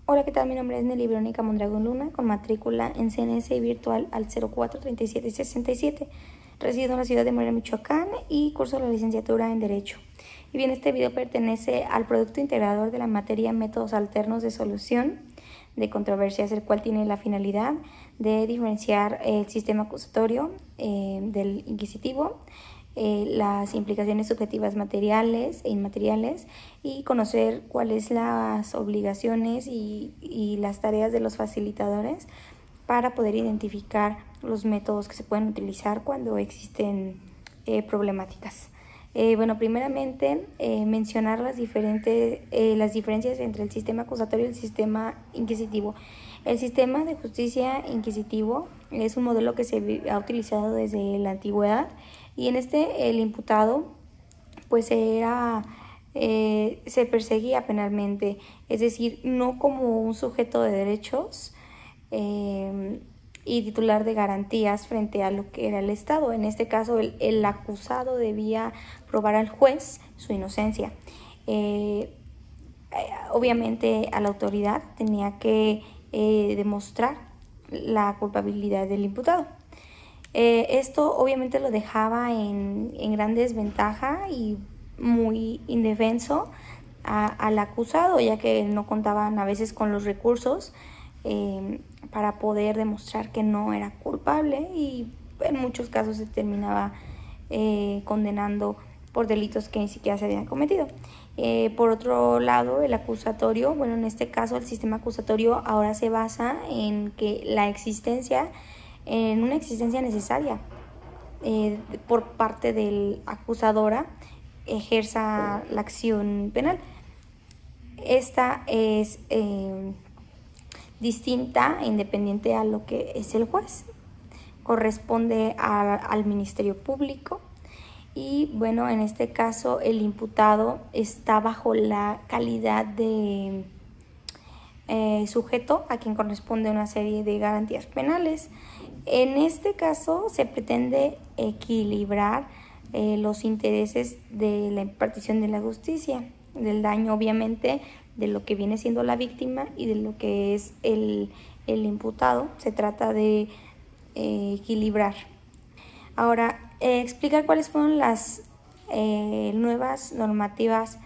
Hola, ¿qué tal? Mi nombre es Nelly Verónica Mondragón Luna, con matrícula en CNS virtual al 043767. Resido en la ciudad de Morelia, Michoacán, y curso la licenciatura en Derecho. Y bien, este video pertenece al producto integrador de la materia Métodos Alternos de Solución de Controversias, el cual tiene la finalidad de diferenciar el sistema acusatorio del inquisitivo, las implicaciones subjetivas materiales e inmateriales, y conocer cuáles las obligaciones y las tareas de los facilitadores para poder identificar los métodos que se pueden utilizar cuando existen problemáticas. Bueno, primeramente mencionar las diferencias entre el sistema acusatorio y el sistema inquisitivo. El sistema de justicia inquisitivo es un modelo que se ha utilizado desde la antigüedad, y en este el imputado pues se perseguía penalmente, es decir, no como un sujeto de derechos y titular de garantías frente a lo que era el Estado. En este caso el acusado debía probar al juez su inocencia. Obviamente a la autoridad tenía que demostrar la culpabilidad del imputado. Esto obviamente lo dejaba en gran desventaja y muy indefenso al acusado, ya que no contaban a veces con los recursos para poder demostrar que no era culpable, y en muchos casos se terminaba condenando por delitos que ni siquiera se habían cometido. Por otro lado, el acusatorio, bueno, en este caso el sistema acusatorio ahora se basa en que en una existencia necesaria por parte del acusadora ejerza la acción penal. Esta es distinta e independiente a lo que es el juez. Corresponde al Ministerio Público, y bueno, en este caso el imputado está bajo la calidad de sujeto a quien corresponde una serie de garantías penales. En este caso se pretende equilibrar los intereses de la impartición de la justicia, del daño obviamente de lo que viene siendo la víctima y de lo que es el imputado. Se trata de equilibrar. Ahora, explicar cuáles fueron las nuevas normativas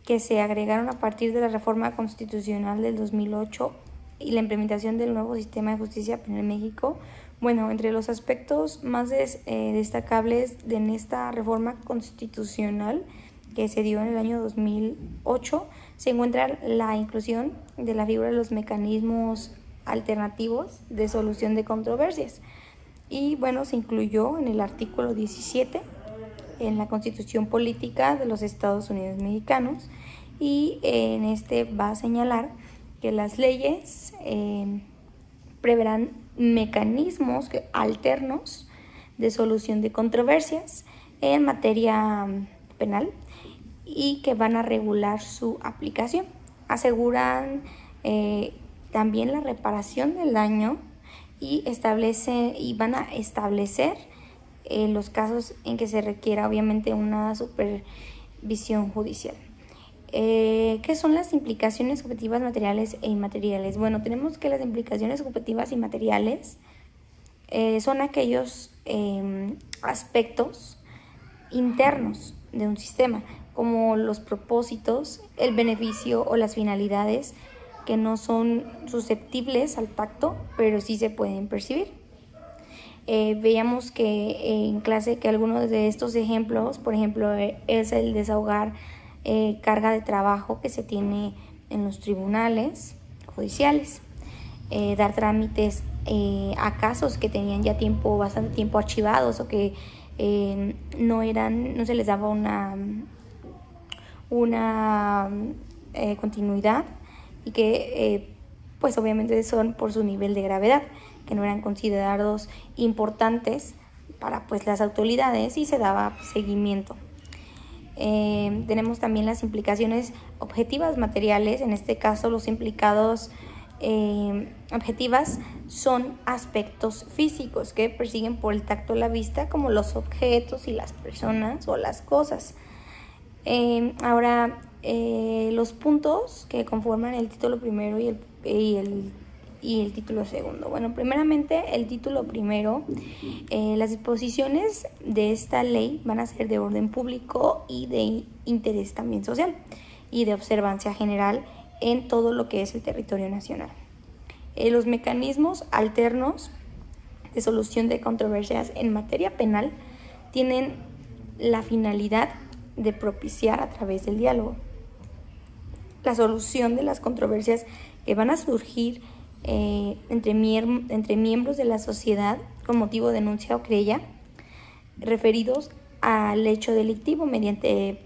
que se agregaron a partir de la reforma constitucional del 2008 y la implementación del nuevo sistema de justicia penal en México. Bueno, entre los aspectos más destacables de esta reforma constitucional que se dio en el año 2008 se encuentra la inclusión de la figura de los mecanismos alternativos de solución de controversias. Y bueno, se incluyó en el artículo 17 en la Constitución Política de los Estados Unidos Mexicanos, y en este va a señalar que las leyes preverán mecanismos alternos de solución de controversias en materia penal y que van a regular su aplicación. Aseguran también la reparación del daño y van a establecer los casos en que se requiera obviamente una supervisión judicial. ¿Qué son las implicaciones objetivas materiales e inmateriales? Bueno, tenemos que las implicaciones objetivas y materiales son aquellos aspectos internos de un sistema, como los propósitos, el beneficio o las finalidades, que no son susceptibles al tacto, pero sí se pueden percibir. Veíamos que en clase que algunos de estos ejemplos, por ejemplo, es el desahogar carga de trabajo que se tiene en los tribunales judiciales, dar trámites a casos que tenían ya bastante tiempo archivados, o que no se les daba una continuidad, y que pues obviamente son por su nivel de gravedad, que no eran considerados importantes para pues las autoridades, y se daba seguimiento. Tenemos también las implicaciones objetivas materiales. En este caso los implicados objetivas son aspectos físicos que persiguen por el tacto de la vista, como los objetos y las personas o las cosas. Ahora, los puntos que conforman el título primero y el título segundo. Bueno, primeramente el título primero, las disposiciones de esta ley van a ser de orden público y de interés también social y de observancia general en todo lo que es el territorio nacional. Los mecanismos alternos de solución de controversias en materia penal tienen la finalidad de propiciar a través del diálogo la solución de las controversias que van a surgir entre miembros de la sociedad con motivo de denuncia o querella referidos al hecho delictivo mediante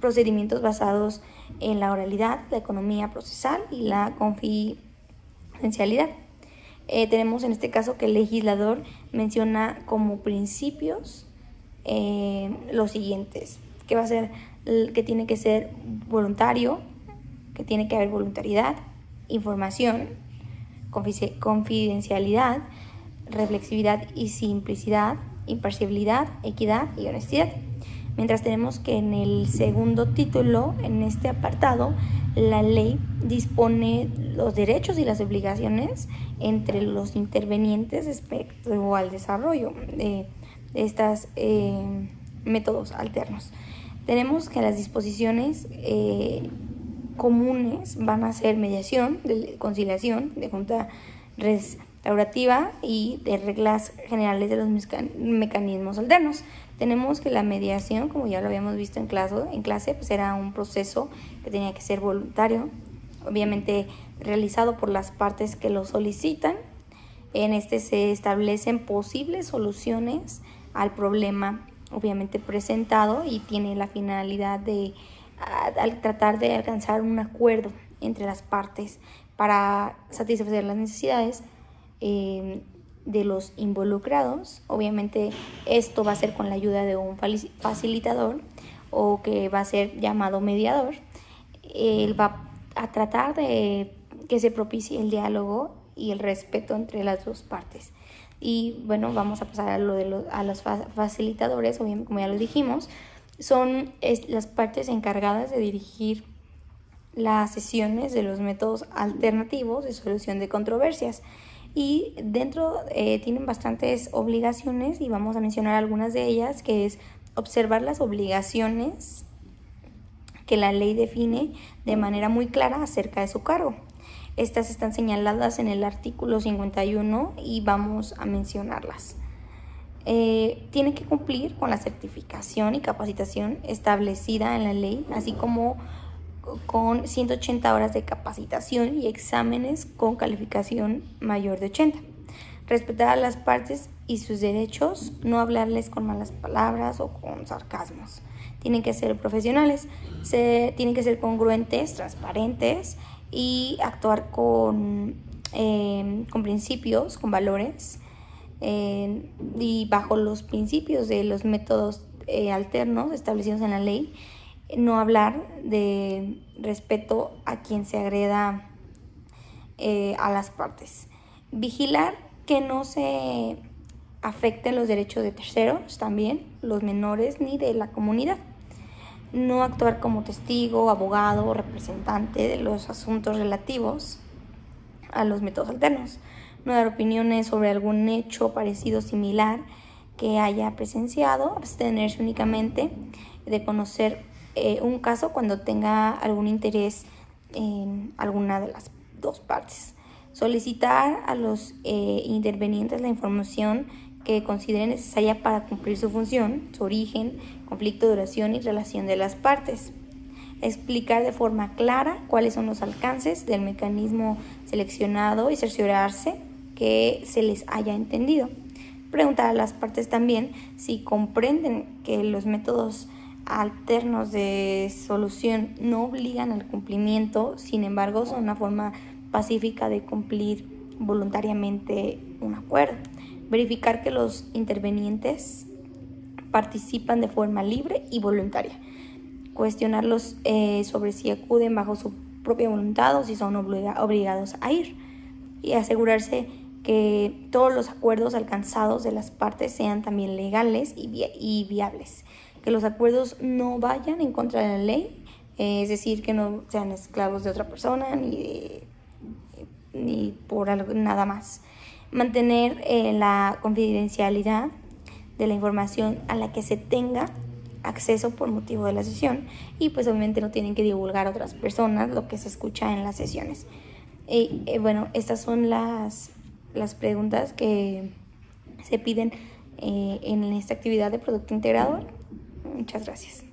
procedimientos basados en la oralidad, la economía procesal y la confidencialidad. Tenemos en este caso que el legislador menciona como principios los siguientes, que tiene que ser voluntario, que tiene que haber voluntariedad, información, confidencialidad, reflexividad y simplicidad, imparcialidad, equidad y honestidad. Mientras tenemos que en el segundo título, en este apartado, la ley dispone los derechos y las obligaciones entre los intervenientes respecto al desarrollo de estos métodos alternos. Tenemos que las disposiciones comunes van a ser mediación, de conciliación, de junta restaurativa y de reglas generales de los mecanismos alternos. Tenemos que la mediación, como ya lo habíamos visto en clase, pues era un proceso que tenía que ser voluntario, obviamente realizado por las partes que lo solicitan. En este se establecen posibles soluciones al problema obviamente presentado y tiene la finalidad de al tratar de alcanzar un acuerdo entre las partes para satisfacer las necesidades de los involucrados. Obviamente esto va a ser con la ayuda de un facilitador o que va a ser llamado mediador. Él va a tratar de que se propicie el diálogo y el respeto entre las dos partes. Y bueno, vamos a pasar a los facilitadores, obviamente, como ya lo dijimos, son las partes encargadas de dirigir las sesiones de los métodos alternativos de solución de controversias. Y dentro tienen bastantes obligaciones y vamos a mencionar algunas de ellas, que es observar las obligaciones que la ley define de manera muy clara acerca de su cargo. Estas están señaladas en el artículo 51 y vamos a mencionarlas. Tiene que cumplir con la certificación y capacitación establecida en la ley, así como con 180 horas de capacitación y exámenes con calificación mayor de 80. Respetar a las partes y sus derechos, no hablarles con malas palabras o con sarcasmos. Tienen que ser profesionales, tienen que ser congruentes, transparentes y actuar con principios, con valores y bajo los principios de los métodos alternos establecidos en la ley. No hablar de respeto a quien se agreda a las partes. Vigilar que no se afecten los derechos de terceros, también los menores ni de la comunidad. No actuar como testigo, abogado o representante de los asuntos relativos a los métodos alternos. No dar opiniones sobre algún hecho parecido o similar que haya presenciado. Abstenerse únicamente de conocer un caso cuando tenga algún interés en alguna de las dos partes. Solicitar a los intervenientes la información que consideren necesaria para cumplir su función, su origen, conflicto, duración y relación de las partes. Explicar de forma clara cuáles son los alcances del mecanismo seleccionado y cerciorarse que se les haya entendido. Preguntar a las partes también si comprenden que los métodos alternos de solución no obligan al cumplimiento, sin embargo son una forma pacífica de cumplir voluntariamente un acuerdo. Verificar que los intervenientes participan de forma libre y voluntaria. Cuestionarlos sobre si acuden bajo su propia voluntad o si son obligados a ir. Y asegurarse que todos los acuerdos alcanzados de las partes sean también legales y viables. Que los acuerdos no vayan en contra de la ley es decir, que no sean esclavos de otra persona ni por algo, nada más. Mantener la confidencialidad de la información a la que se tenga acceso por motivo de la sesión, y pues obviamente no tienen que divulgar a otras personas lo que se escucha en las sesiones. Bueno, estas son las preguntas que se piden en esta actividad de producto integrador. Muchas gracias.